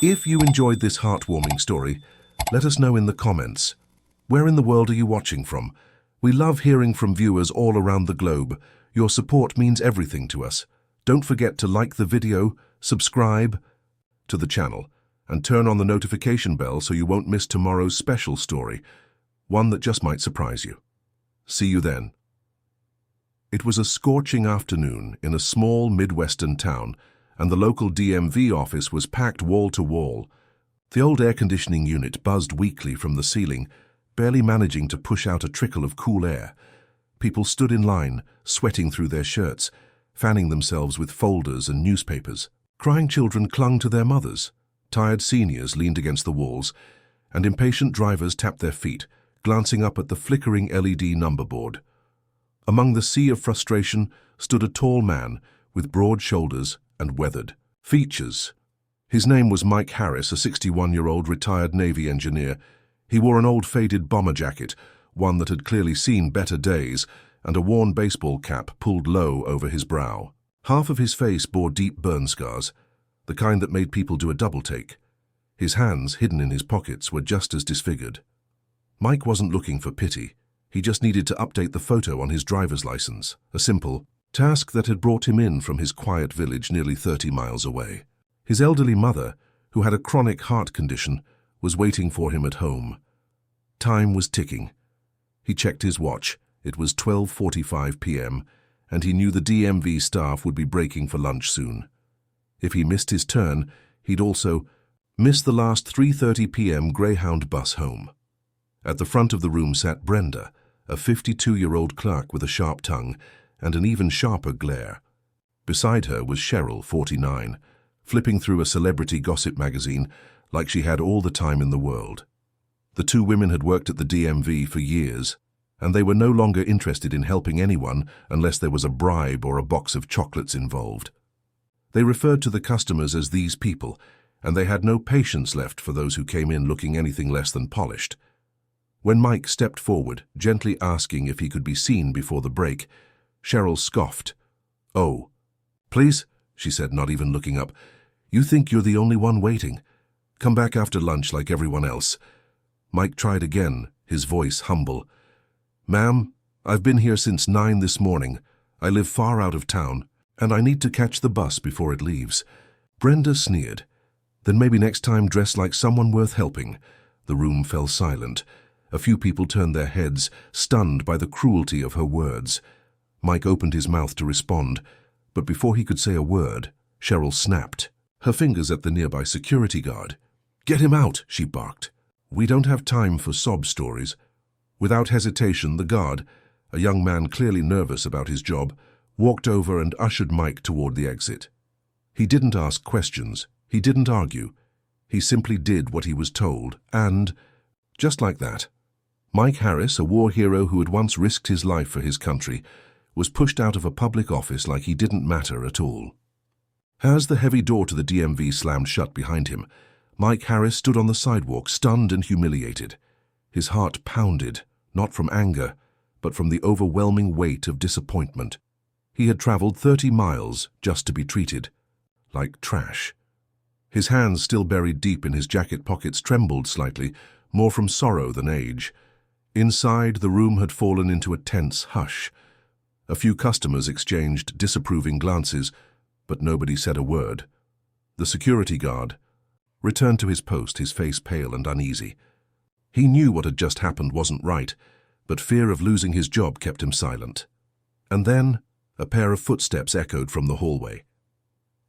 If you enjoyed this heartwarming story, let us know in the comments. Where in the world are you watching from? We love hearing from viewers all around the globe. Your support means everything to us. Don't forget to like the video, subscribe to the channel, and turn on the notification bell so you won't miss tomorrow's special story, one that just might surprise you. See you then. It was a scorching afternoon in a small Midwestern town, and the local DMV office was packed wall to wall. The old air conditioning unit buzzed weakly from the ceiling, barely managing to push out a trickle of cool air. People stood in line, sweating through their shirts, fanning themselves with folders and newspapers. Crying children clung to their mothers. Tired seniors leaned against the walls, and impatient drivers tapped their feet, glancing up at the flickering LED number board. Among the sea of frustration stood a tall man with broad shoulders and weathered features. His name was Mike Harris, a 61-year-old retired Navy engineer. He wore an old faded bomber jacket, one that had clearly seen better days, and a worn baseball cap pulled low over his brow. Half of his face bore deep burn scars, the kind that made people do a double take. His hands, hidden in his pockets, were just as disfigured. Mike wasn't looking for pity. He just needed to update the photo on his driver's license, a simple task that had brought him in from his quiet village nearly 30 miles away. His elderly mother, who had a chronic heart condition, was waiting for him at home. Time was ticking. He checked his watch. It was 12:45 p.m., and he knew the DMV staff would be breaking for lunch soon. If he missed his turn, he'd also miss the last 3:30 p.m. Greyhound bus home. At the front of the room sat Brenda, a 52-year-old clerk with a sharp tongue and an even sharper glare. Beside her was Cheryl, 49, flipping through a celebrity gossip magazine like she had all the time in the world. The two women had worked at the DMV for years, and they were no longer interested in helping anyone unless there was a bribe or a box of chocolates involved. They referred to the customers as these people, and they had no patience left for those who came in looking anything less than polished. When Mike stepped forward, gently asking if he could be seen before the break, Cheryl scoffed. "Oh, please," she said, not even looking up. "You think you're the only one waiting. Come back after lunch like everyone else." Mike tried again, his voice humble. "Ma'am, I've been here since 9 this morning. I live far out of town, and I need to catch the bus before it leaves." Brenda sneered. "Then maybe next time dress like someone worth helping." The room fell silent. A few people turned their heads, stunned by the cruelty of her words. Mike opened his mouth to respond, but before he could say a word, Cheryl snapped, her fingers at the nearby security guard. "Get him out," she barked. "We don't have time for sob stories." Without hesitation, the guard, a young man clearly nervous about his job, walked over and ushered Mike toward the exit. He didn't ask questions. He didn't argue. He simply did what he was told, and, just like that, Mike Harris, a war hero who had once risked his life for his country, was pushed out of a public office like he didn't matter at all. As the heavy door to the DMV slammed shut behind him, Mike Harris stood on the sidewalk, stunned and humiliated. His heart pounded, not from anger, but from the overwhelming weight of disappointment. He had traveled 30 miles just to be treated like trash. His hands, still buried deep in his jacket pockets, trembled slightly, more from sorrow than age. Inside, the room had fallen into a tense hush. A few customers exchanged disapproving glances, but nobody said a word. The security guard returned to his post, his face pale and uneasy. He knew what had just happened wasn't right, but fear of losing his job kept him silent. And then, a pair of footsteps echoed from the hallway.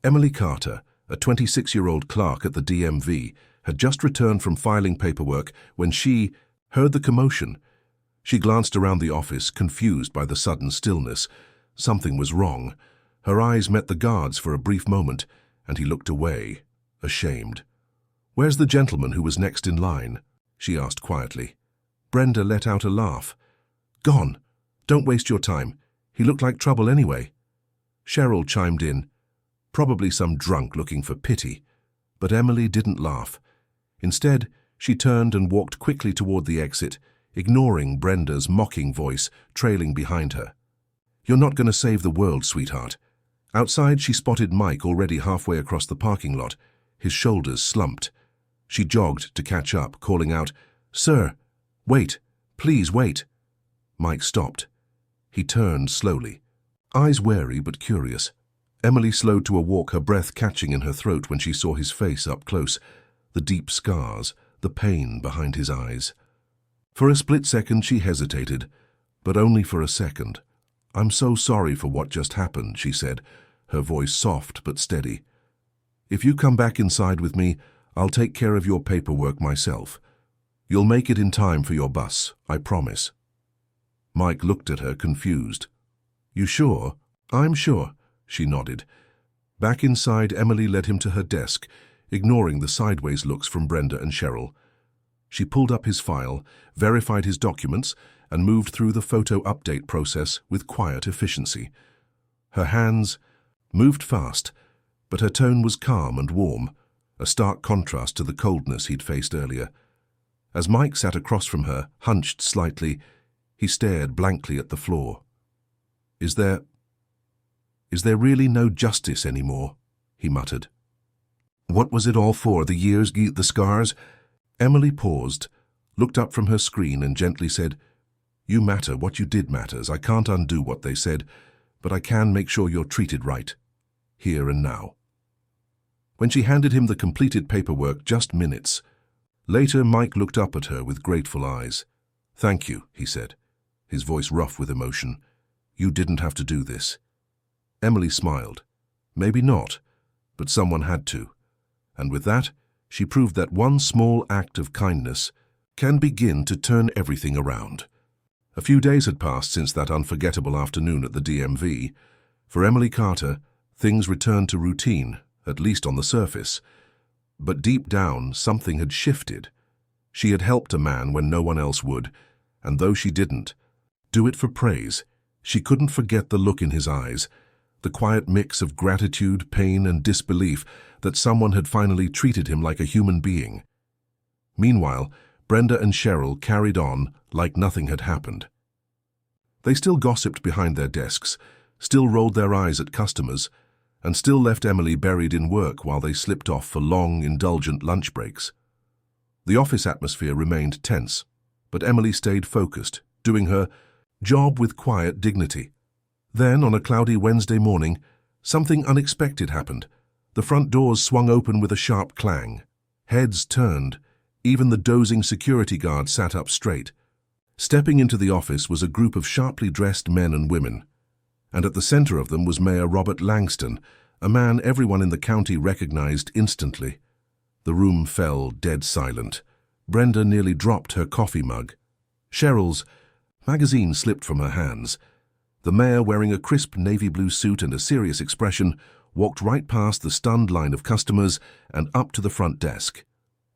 Emily Carter, a 26-year-old clerk at the DMV, had just returned from filing paperwork when she heard the commotion. She glanced around the office, confused by the sudden stillness. Something was wrong. Her eyes met the guard's for a brief moment, and he looked away, ashamed. "Where's the gentleman who was next in line?" she asked quietly. Brenda let out a laugh. "Gone. Don't waste your time. He looked like trouble anyway." Cheryl chimed in, probably some drunk looking for pity, but Emily didn't laugh. Instead, she turned and walked quickly toward the exit, ignoring Brenda's mocking voice trailing behind her. "You're not going to save the world, sweetheart." Outside, she spotted Mike already halfway across the parking lot. His shoulders slumped. She jogged to catch up, calling out, "Sir, wait, please wait." Mike stopped. He turned slowly, eyes wary but curious. Emily slowed to a walk, her breath catching in her throat when she saw his face up close, the deep scars, the pain behind his eyes. For a split second she hesitated, but only for a second. "I'm so sorry for what just happened," she said, her voice soft but steady. "If you come back inside with me, I'll take care of your paperwork myself. You'll make it in time for your bus, I promise." Mike looked at her, confused. "You sure?" "I'm sure," she nodded. Back inside, Emily led him to her desk, ignoring the sideways looks from Brenda and Cheryl. She pulled up his file, verified his documents, and moved through the photo update process with quiet efficiency. Her hands moved fast, but her tone was calm and warm, a stark contrast to the coldness he'd faced earlier. As Mike sat across from her, hunched slightly, he stared blankly at the floor. Is there really no justice anymore?" he muttered. "What was it all for, the years, the scars?" Emily paused, looked up from her screen and gently said, "You matter, what you did matters. I can't undo what they said, but I can make sure you're treated right, here and now." When she handed him the completed paperwork, just minutes later, Mike looked up at her with grateful eyes. "Thank you," he said, his voice rough with emotion. "You didn't have to do this." Emily smiled. Maybe not, but someone had to. And with that, she proved that one small act of kindness can begin to turn everything around. A few days had passed since that unforgettable afternoon at the DMV. For Emily Carter, things returned to routine, at least on the surface. But deep down, something had shifted. She had helped a man when no one else would, and though she didn't do it for praise, she couldn't forget the look in his eyes, the quiet mix of gratitude, pain, and disbelief that someone had finally treated him like a human being. Meanwhile, Brenda and Cheryl carried on like nothing had happened. They still gossiped behind their desks, still rolled their eyes at customers, and still left Emily buried in work while they slipped off for long, indulgent lunch breaks. The office atmosphere remained tense, but Emily stayed focused, doing her job with quiet dignity. Then, on a cloudy Wednesday morning, something unexpected happened. The front doors swung open with a sharp clang. Heads turned. Even the dozing security guard sat up straight. Stepping into the office was a group of sharply dressed men and women. And at the center of them was Mayor Robert Langston, a man everyone in the county recognized instantly. The room fell dead silent. Brenda nearly dropped her coffee mug. Cheryl's magazine slipped from her hands. The mayor, wearing a crisp navy blue suit and a serious expression, walked right past the stunned line of customers and up to the front desk.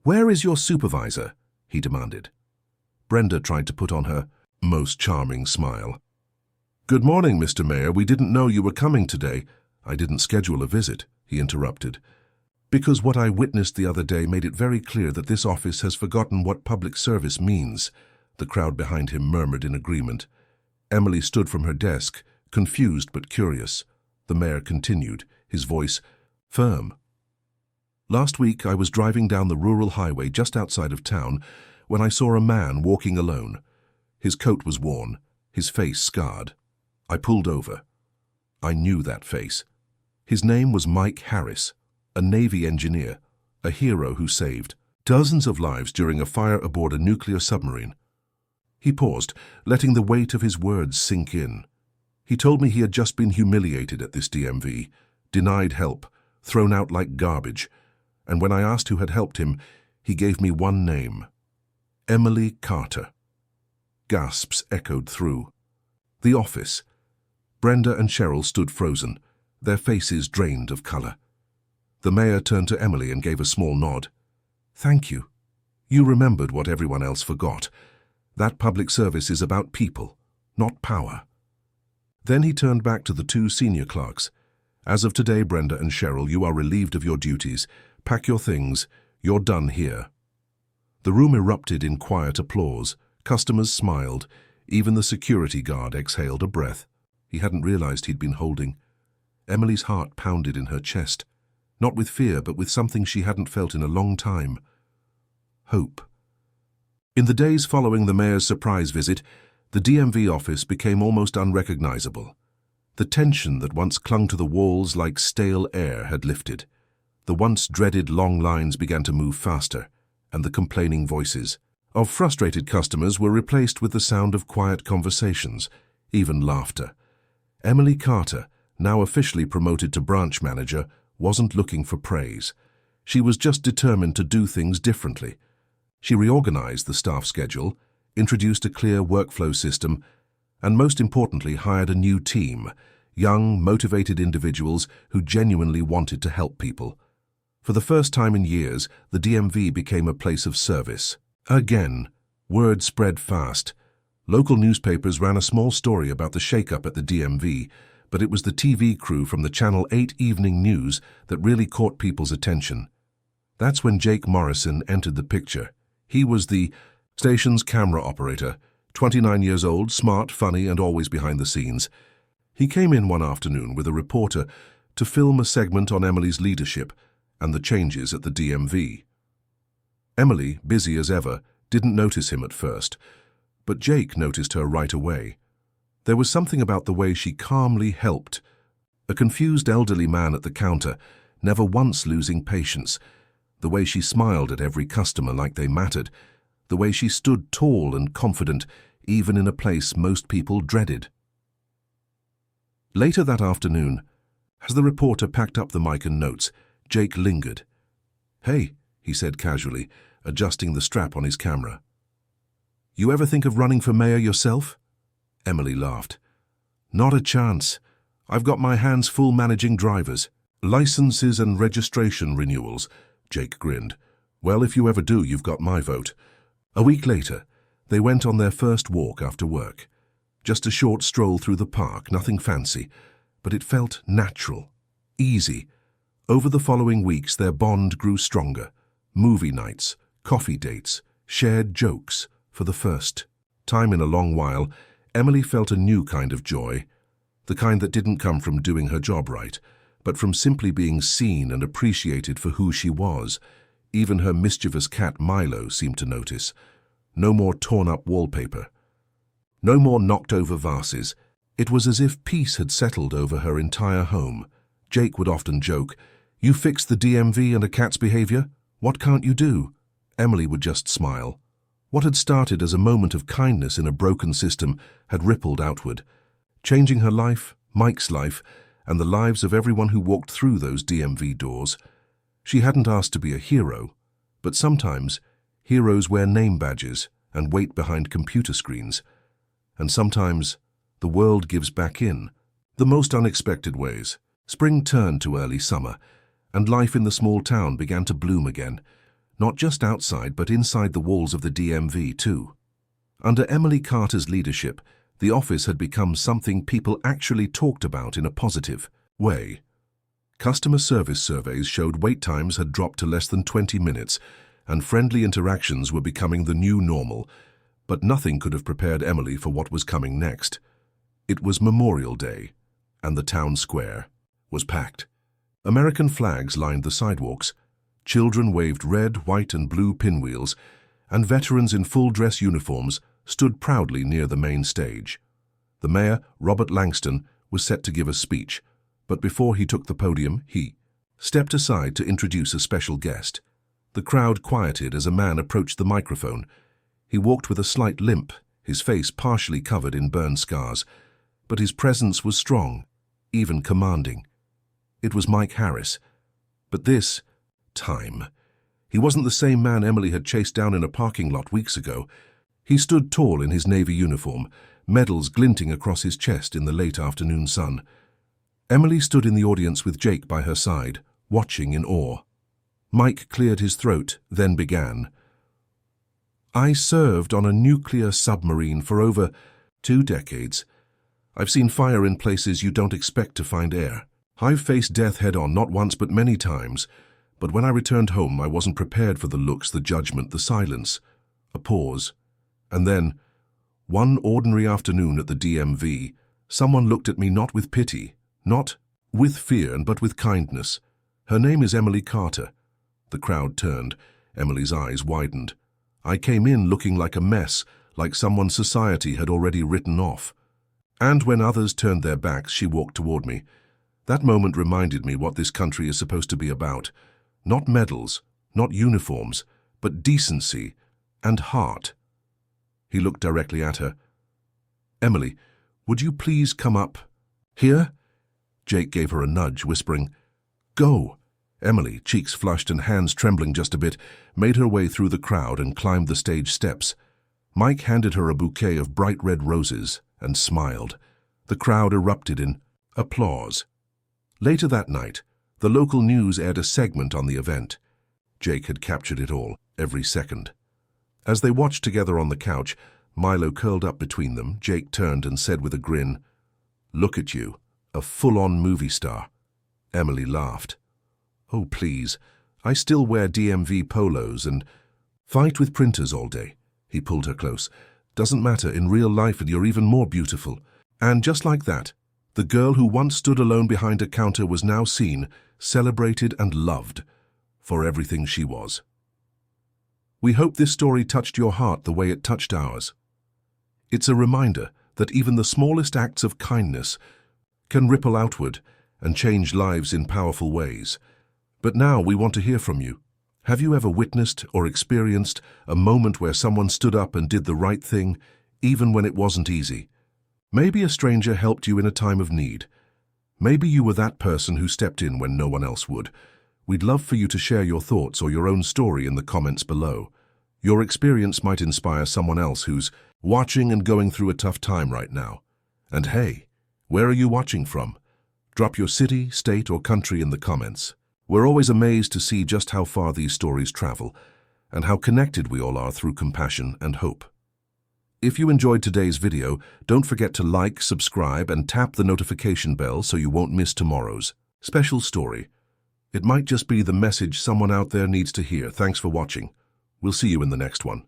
"Where is your supervisor?" he demanded. Brenda tried to put on her most charming smile. "Good morning, Mr. Mayor. We didn't know you were coming today." "I didn't schedule a visit," he interrupted. "Because what I witnessed the other day made it very clear that this office has forgotten what public service means," the crowd behind him murmured in agreement. Emily stood from her desk, confused but curious. The mayor continued, his voice firm. "Last week I was driving down the rural highway just outside of town when I saw a man walking alone. His coat was worn, his face scarred. I pulled over. I knew that face. His name was Mike Harris, a Navy engineer, a hero who saved dozens of lives during a fire aboard a nuclear submarine." He paused, letting the weight of his words sink in. "He told me he had just been humiliated at this DMV, denied help, thrown out like garbage, and when I asked who had helped him, he gave me one name: Emily Carter." Gasps echoed through the office. Brenda and Cheryl stood frozen, their faces drained of color. The mayor turned to Emily and gave a small nod. "Thank you. You remembered what everyone else forgot. That public service is about people, not power." Then he turned back to the two senior clerks. "As of today, Brenda and Cheryl, you are relieved of your duties. Pack your things. You're done here." The room erupted in quiet applause. Customers smiled. Even the security guard exhaled a breath he hadn't realized he'd been holding. Emily's heart pounded in her chest. Not with fear, but with something she hadn't felt in a long time. Hope. In the days following the mayor's surprise visit, the DMV office became almost unrecognizable. The tension that once clung to the walls like stale air had lifted. The once dreaded long lines began to move faster, and the complaining voices of frustrated customers were replaced with the sound of quiet conversations, even laughter. Emily Carter, now officially promoted to branch manager, wasn't looking for praise. She was just determined to do things differently. She reorganized the staff schedule, introduced a clear workflow system, and most importantly hired a new team, young, motivated individuals who genuinely wanted to help people. For the first time in years, the DMV became a place of service. Again, word spread fast. Local newspapers ran a small story about the shake-up at the DMV, but it was the TV crew from the Channel 8 Evening News that really caught people's attention. That's when Jake Morrison entered the picture. He was the station's camera operator, 29 years old, smart, funny, and always behind the scenes. He came in one afternoon with a reporter to film a segment on Emily's leadership and the changes at the DMV. Emily, busy as ever, didn't notice him at first, but Jake noticed her right away. There was something about the way she calmly helped. A confused elderly man at the counter, never once losing patience. The way she smiled at every customer like they mattered. The way she stood tall and confident, even in a place most people dreaded. Later that afternoon, as the reporter packed up the mic and notes, Jake lingered. "Hey," he said casually, adjusting the strap on his camera. "You ever think of running for mayor yourself?" Emily laughed. "Not a chance. I've got my hands full managing drivers. Licenses and registration renewals," Jake grinned. "Well, if you ever do, you've got my vote." A week later, they went on their first walk after work. Just a short stroll through the park, nothing fancy, but it felt natural, easy. Over the following weeks, their bond grew stronger. Movie nights, coffee dates, shared jokes. For the first time in a long while, Emily felt a new kind of joy, the kind that didn't come from doing her job right, but from simply being seen and appreciated for who she was. Even her mischievous cat Milo seemed to notice. No more torn-up wallpaper. No more knocked-over vases. It was as if peace had settled over her entire home. Jake would often joke, "You fixed the DMV and a cat's behavior? What can't you do?" Emily would just smile. What had started as a moment of kindness in a broken system had rippled outward, changing her life, Mike's life, and the lives of everyone who walked through those DMV doors. She hadn't asked to be a hero, but sometimes heroes wear name badges and wait behind computer screens. And sometimes the world gives back in the most unexpected ways. Spring turned to early summer, and life in the small town began to bloom again. Not just outside, but inside the walls of the DMV too. Under Emily Carter's leadership, the office had become something people actually talked about in a positive way. Customer service surveys showed wait times had dropped to less than 20 minutes, and friendly interactions were becoming the new normal. But nothing could have prepared Emily for what was coming next. It was Memorial Day, and the town square was packed. American flags lined the sidewalks. Children waved red, white, and blue pinwheels, and veterans in full-dress uniforms stood proudly near the main stage. The mayor, Robert Langston, was set to give a speech, but before he took the podium, he stepped aside to introduce a special guest. The crowd quieted as a man approached the microphone. He walked with a slight limp, his face partially covered in burn scars, but his presence was strong, even commanding. It was Mike Harris, but this time, he wasn't the same man Emily had chased down in a parking lot weeks ago. He stood tall in his navy uniform, medals glinting across his chest in the late afternoon sun. Emily stood in the audience with Jake by her side, watching in awe. Mike cleared his throat, then began. "I served on a nuclear submarine for over 2 decades. I've seen fire in places you don't expect to find air. I've faced death head-on not once but many times. But when I returned home, I wasn't prepared for the looks, the judgment, the silence." A pause. And then, one ordinary afternoon at the DMV, someone looked at me not with pity, not with fear, but with kindness. Her name is Emily Carter. The crowd turned. Emily's eyes widened. I came in looking like a mess, like someone society had already written off. And when others turned their backs, she walked toward me. That moment reminded me what this country is supposed to be about. Not medals, not uniforms, but decency and heart. He looked directly at her. Emily, would you please come up? Here? Jake gave her a nudge, whispering, Go! Emily, cheeks flushed and hands trembling just a bit, made her way through the crowd and climbed the stage steps. Mike handed her a bouquet of bright red roses and smiled. The crowd erupted in applause. Later that night, the local news aired a segment on the event. Jake had captured it all, every second. As they watched together on the couch, Milo curled up between them. Jake turned and said with a grin, Look at you, a full-on movie star. Emily laughed. Oh, please, I still wear DMV polos and fight with printers all day. He pulled her close. Doesn't matter, in real life you're even more beautiful. And just like that, the girl who once stood alone behind a counter was now seen, celebrated and loved for everything she was. We hope this story touched your heart the way it touched ours. It's a reminder that even the smallest acts of kindness can ripple outward and change lives in powerful ways. But now we want to hear from you. Have you ever witnessed or experienced a moment where someone stood up and did the right thing, even when it wasn't easy? Maybe a stranger helped you in a time of need. Maybe you were that person who stepped in when no one else would. We'd love for you to share your thoughts or your own story in the comments below. Your experience might inspire someone else who's watching and going through a tough time right now. And hey, where are you watching from? Drop your city, state, or country in the comments. We're always amazed to see just how far these stories travel and how connected we all are through compassion and hope. If you enjoyed today's video, don't forget to like, subscribe, and tap the notification bell so you won't miss tomorrow's special story. It might just be the message someone out there needs to hear. Thanks for watching. We'll see you in the next one.